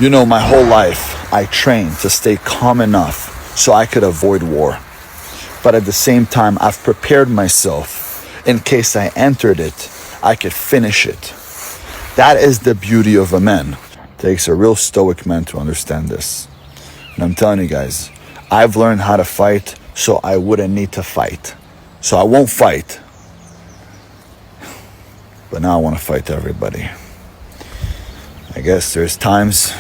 You know, my whole life, I trained to stay calm enough so I could avoid war. But at the same time, I've prepared myself in case I entered it, I could finish it. That is the beauty of a man. It takes a real stoic man to understand this. And I'm telling you guys, I've learned how to fight so I wouldn't need to fight. So I won't fight. But now I want to fight everybody. I guess there's times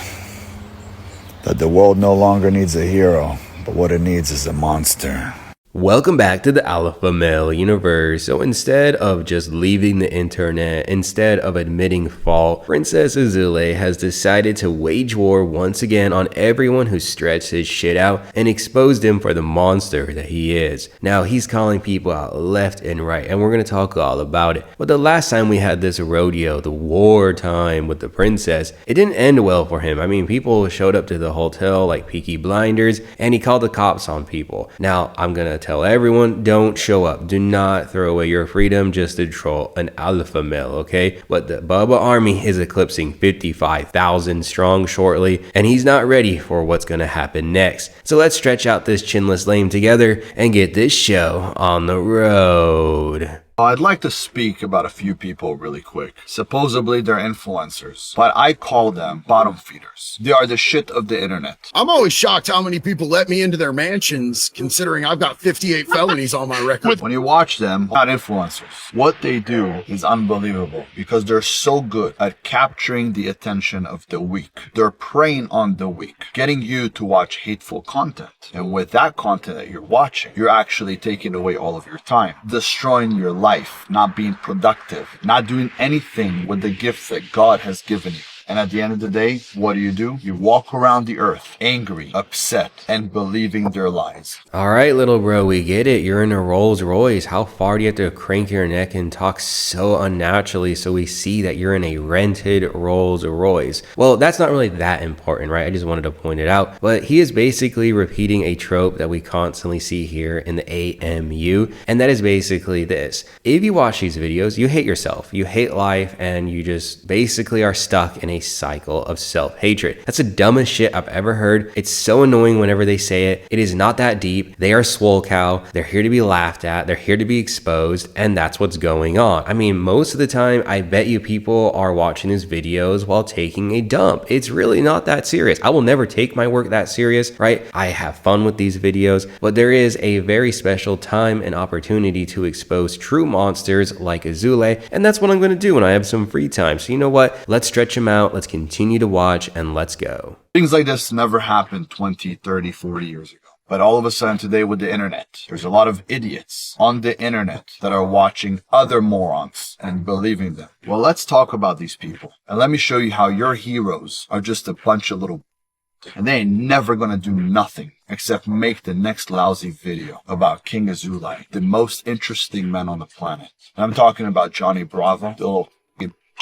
that the world no longer needs a hero, but what it needs is a monster. Welcome back to the Alpha Male universe. So instead of just leaving the internet, instead of admitting fault, Princess Azoulay has decided to wage war once again on everyone who stretched his shit out and exposed him for the monster that he is. Now he's calling people out left and right, and we're going to talk all about it. But the last time we had this rodeo, the war time with the princess, it didn't end well for him. I mean, people showed up to the hotel like Peaky Blinders, and he called the cops on people. Now I'm going to tell everyone, don't show up. Do not throw away your freedom just to troll an alpha male, okay? But the Bubba army is eclipsing 55,000 strong shortly, and he's not ready for what's gonna happen next. So let's stretch out this chinless lame together and get this show on the road. I'd like to speak about a few people really quick. Supposedly they're influencers, but I call them bottom feeders. They are the shit of the internet. I'm always shocked how many people let me into their mansions, considering I've got 58 felonies on my record. When you watch them, not influencers, what they do is unbelievable because they're so good at capturing the attention of the weak. They're preying on the weak, getting you to watch hateful content. And with that content that you're watching, you're actually taking away all of your time, destroying your life, not being productive, not doing anything with the gifts that God has given you. And at the end of the day, what do? You walk around the earth angry, upset, and believing their lies. All right, little bro, we get it. You're in a Rolls Royce. How far do you have to crank your neck and talk so unnaturally so we see that you're in a rented Rolls Royce? Well, that's not really that important, right? I just wanted to point it out. But he is basically repeating a trope that we constantly see here in the AMU. And that is basically this. If you watch these videos, you hate yourself, you hate life, and you just basically are stuck in a cycle of self-hatred. That's the dumbest shit I've ever heard. It's so annoying whenever they say it. It is not that deep. They are swole cow. They're here to be laughed at. They're here to be exposed, and that's what's going on. I mean, most of the time, I bet you people are watching his videos while taking a dump. It's really not that serious. I will never take my work that serious, right? I have fun with these videos, but there is a very special time and opportunity to expose true monsters like Azoulay, and that's what I'm going to do when I have some free time. So you know what? Let's stretch him out. Let's continue to watch and let's go. Things like this never happened 20, 30, 40 years ago. But all of a sudden today with the internet, there's a lot of idiots on the internet that are watching other morons and believing them. Well, let's talk about these people. And let me show you how your heroes are just a bunch of little... And they ain't never gonna do nothing except make the next lousy video about King Azoulay, the most interesting man on the planet. And I'm talking about Johnny Bravo, the little...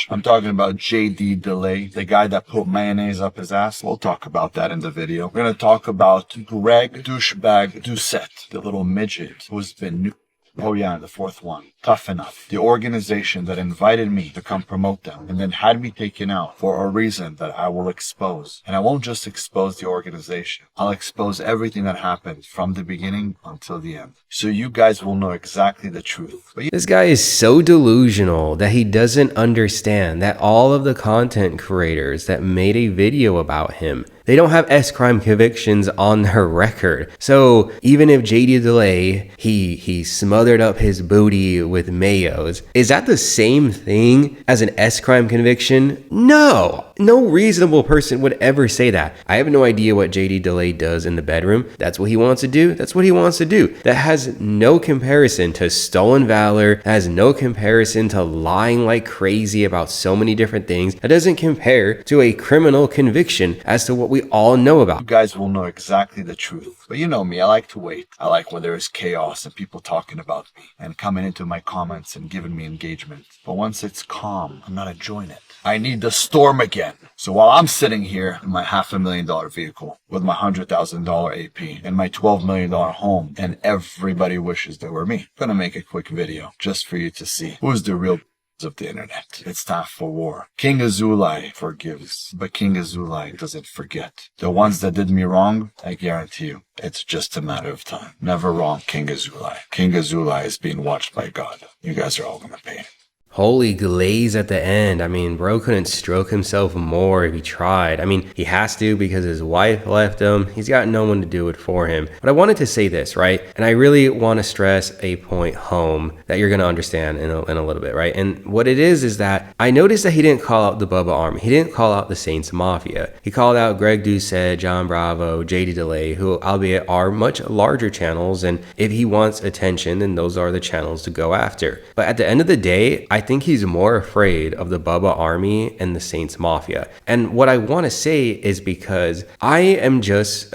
I'm talking about JD Delay, the guy that put mayonnaise up his ass. We'll talk about that in the video. We're going to talk about Greg Doucette, the little midget who's been... Oh yeah, the fourth one. Tough Enough. The organization that invited me to come promote them and then had me taken out for a reason that I will expose. And I won't just expose the organization. I'll expose everything that happened from the beginning until the end. So you guys will know exactly the truth. This guy is so delusional that he doesn't understand that all of the content creators that made a video about him, they don't have S-crime convictions on their record. So even if JD Delay, he smothered up his booty with mayos, is that the same thing as an S-crime conviction? No. No reasonable person would ever say that. I have no idea what JD Delay does in the bedroom. That's what he wants to do. That's what he wants to do. That has no comparison to stolen valor, has no comparison to lying like crazy about so many different things. That doesn't compare to a criminal conviction as to what we all know about. You guys will know exactly the truth. But you know me, I like to wait. I like when there is chaos and people talking about me and coming into my comments and giving me engagement. But once it's calm, I'm not enjoying it. I need the storm again. So while I'm sitting here in my $500,000 vehicle with my $100,000 AP and my $12 million home and everybody wishes they were me, I'm gonna make a quick video just for you to see who's the real of the internet. It's time for war. King Azoulay forgives, but King Azoulay doesn't forget. The ones that did me wrong, I guarantee you, it's just a matter of time. Never wrong, King Azoulay. King Azoulay is being watched by God. You guys are all gonna pay. Holy glaze at the end. I mean, bro couldn't stroke himself more if he tried. I mean, he has to because his wife left him. He's got no one to do it for him. But I wanted to say this, right? And I really want to stress a point home that you're going to understand in a little bit, right? And what it is that I noticed that he didn't call out the Bubba Army. He didn't call out the Saints Mafia. He called out Greg Doucette, John Bravo, JD Delay, who albeit are much larger channels. And if he wants attention, then those are the channels to go after. But at the end of the day, I think he's more afraid of the Bubba Army and the Saints Mafia. And what I want to say is because I'm just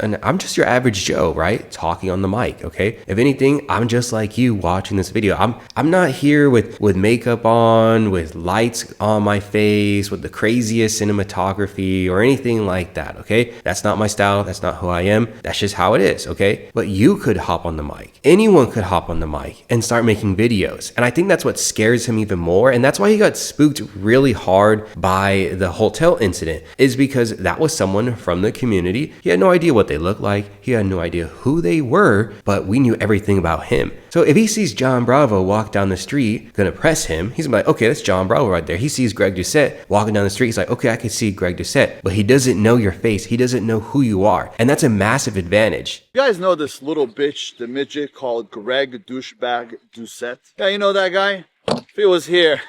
your average Joe, right? Talking on the mic, okay? If anything, I'm just like you watching this video. I'm not here with makeup on, with lights on my face, with the craziest cinematography or anything like that, okay? That's not my style. That's not who I am. That's just how it is, okay? But you could hop on the mic. Anyone could hop on the mic and start making videos. And I think that's what scares him even more. And that's why he got spooked really hard by the hotel incident, is because that was someone from the community. He had no idea what they looked like. He had no idea who they were, but we knew everything about him. So if he sees John Bravo walk down the street, gonna press him, he's gonna be like, okay, that's John Bravo right there. He sees Greg Doucette walking down the street. He's like, okay, I can see Greg Doucette, but he doesn't know your face. He doesn't know who you are. And that's a massive advantage. You guys know this little bitch, the midget called Greg Douchebag Doucette? Yeah, you know that guy? If he was here,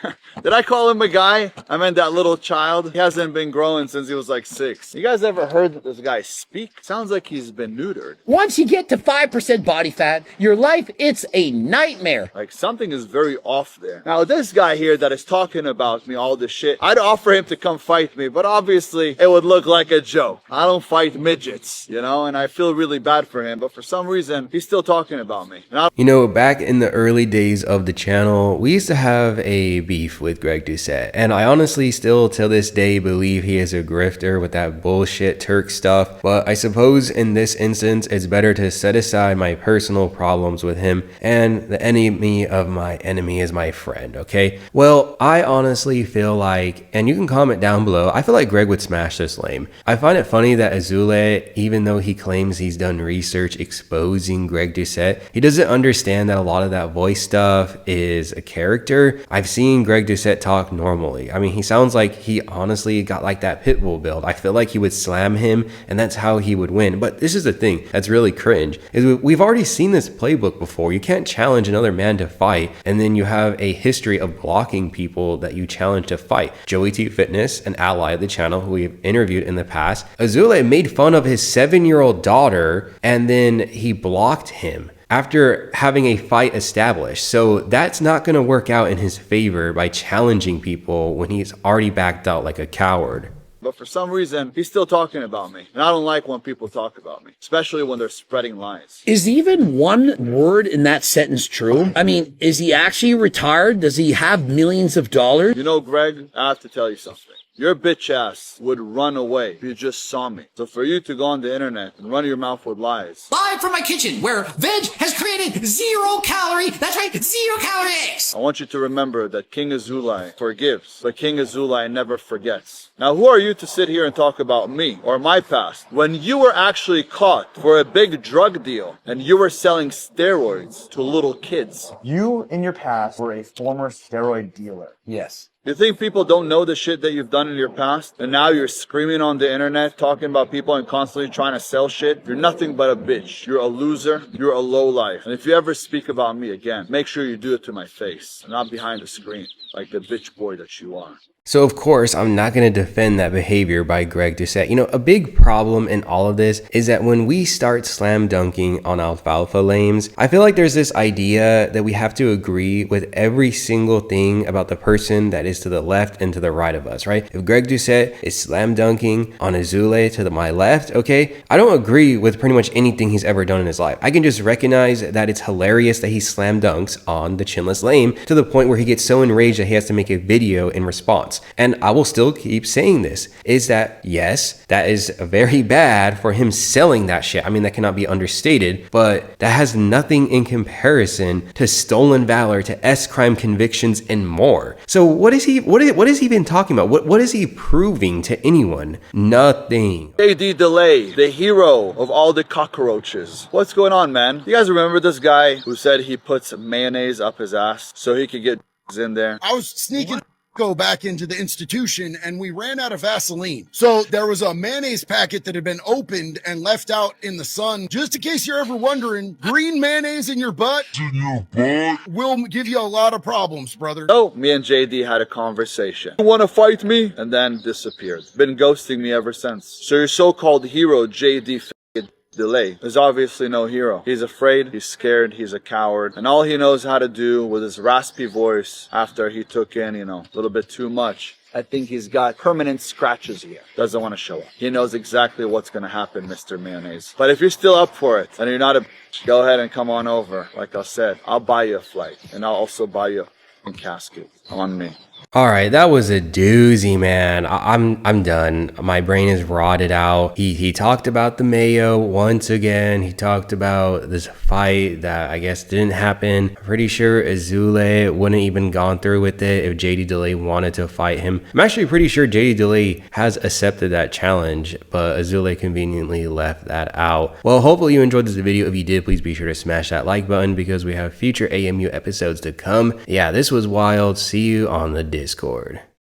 did I call him a guy? I meant that little child. He hasn't been growing since he was like 6. You guys ever heard this guy speak? Sounds like he's been neutered. Once you get to 5% body fat, your life, it's a nightmare. Like something is very off there. Now this guy here that is talking about me, all this shit, I'd offer him to come fight me, but obviously it would look like a joke. I don't fight midgets, you know, and I feel really bad for him, but for some reason, he's still talking about me. You know, back in the early days of the channel, we used to have a beef with Greg Doucette, and I honestly still till this day believe he is a grifter with that bullshit Turk stuff, but I suppose in this instance it's better to set aside my personal problems with him, and the enemy of my enemy is my friend, okay? Well, I honestly feel like, and you can comment down below, I feel like Greg would smash this lame. I find it funny that Azoulay, even though he claims he's done research exposing Greg Doucette, he doesn't understand that a lot of that voice stuff is a character. I've seen Greg Doucette talk normally. I mean, he sounds like he honestly got like that pit bull build. I feel like he would slam him and that's how he would win. But this is the thing that's really cringe, is we've already seen this playbook before. You can't challenge another man to fight and then you have a history of blocking people that you challenge to fight. Joey T Fitness, an ally of the channel who we've interviewed in the past, Azoulay made fun of his 7-year-old daughter and then he blocked him after having a fight established. So that's not going to work out in his favor by challenging people when he's already backed out like a coward. But for some reason, he's still talking about me. And I don't like when people talk about me, especially when they're spreading lies. Is even one word in that sentence true? I mean, is he actually retired? Does he have millions of dollars? You know, Greg, I have to tell you something. Your bitch ass would run away if you just saw me. So for you to go on the internet and run your mouth with lies. Live from my kitchen, where veg has created 0 calorie, that's right, 0 calories. I want you to remember that King Azoulay forgives, but King Azoulay never forgets. Now, who are you to sit here and talk about me or my past when you were actually caught for a big drug deal and you were selling steroids to little kids? You, in your past, were a former steroid dealer. Yes. You think people don't know the shit that you've done in your past? And now you're screaming on the internet, talking about people and constantly trying to sell shit? You're nothing but a bitch. You're a loser. You're a lowlife. And if you ever speak about me again, make sure you do it to my face, not behind the screen, like the bitch boy that you are. So of course, I'm not going to defend that behavior by Greg Doucette. You know, a big problem in all of this is that when we start slam dunking on alfalfa lames, I feel like there's this idea that we have to agree with every single thing about the person that is to the left and to the right of us, right? If Greg Doucette is slam dunking on Azoulay to my left, okay, I don't agree with pretty much anything he's ever done in his life. I can just recognize that it's hilarious that he slam dunks on the chinless lame to the point where he gets so enraged that that he has to make a video in response. And I will still keep saying this, is that yes, that is very bad for him selling that shit. I mean, that cannot be understated, but that has nothing in comparison to stolen valor, to S-crime convictions, and more. So what is he even talking about? What is he proving to anyone? Nothing. JD Delay, the hero of all the cockroaches. What's going on, man? You guys remember this guy who said he puts mayonnaise up his ass so he could get in there? I was sneaking go back into the institution and we ran out of Vaseline. So there was a mayonnaise packet that had been opened and left out in the sun. Just in case you're ever wondering, green mayonnaise in your butt will give you a lot of problems, brother. So me and JD had a conversation. You want to fight me? And then disappeared. Been ghosting me ever since. So your so-called hero, JD Delay, is obviously no hero. He's afraid, he's scared, he's a coward, and all he knows how to do with his raspy voice after he took in, a little bit too much. I think he's got permanent scratches here. Doesn't want to show up. He knows exactly what's going to happen, Mr. Mayonnaise. But if you're still up for it, and you're not a go ahead and come on over. Like I said, I'll buy you a flight, and I'll also buy you a casket on me. All right, that was a doozy, man. I'm done. My brain is rotted out. He talked about the mayo once again. He talked about this fight that I guess didn't happen. I'm pretty sure Azoulay wouldn't even gone through with it if JD Delay wanted to fight him. I'm actually pretty sure JD Delay has accepted that challenge, but Azoulay conveniently left that out. Well, hopefully you enjoyed this video. If you did, please be sure to smash that like button because we have future AMU episodes to come. Yeah, this was wild. See you on the Discord.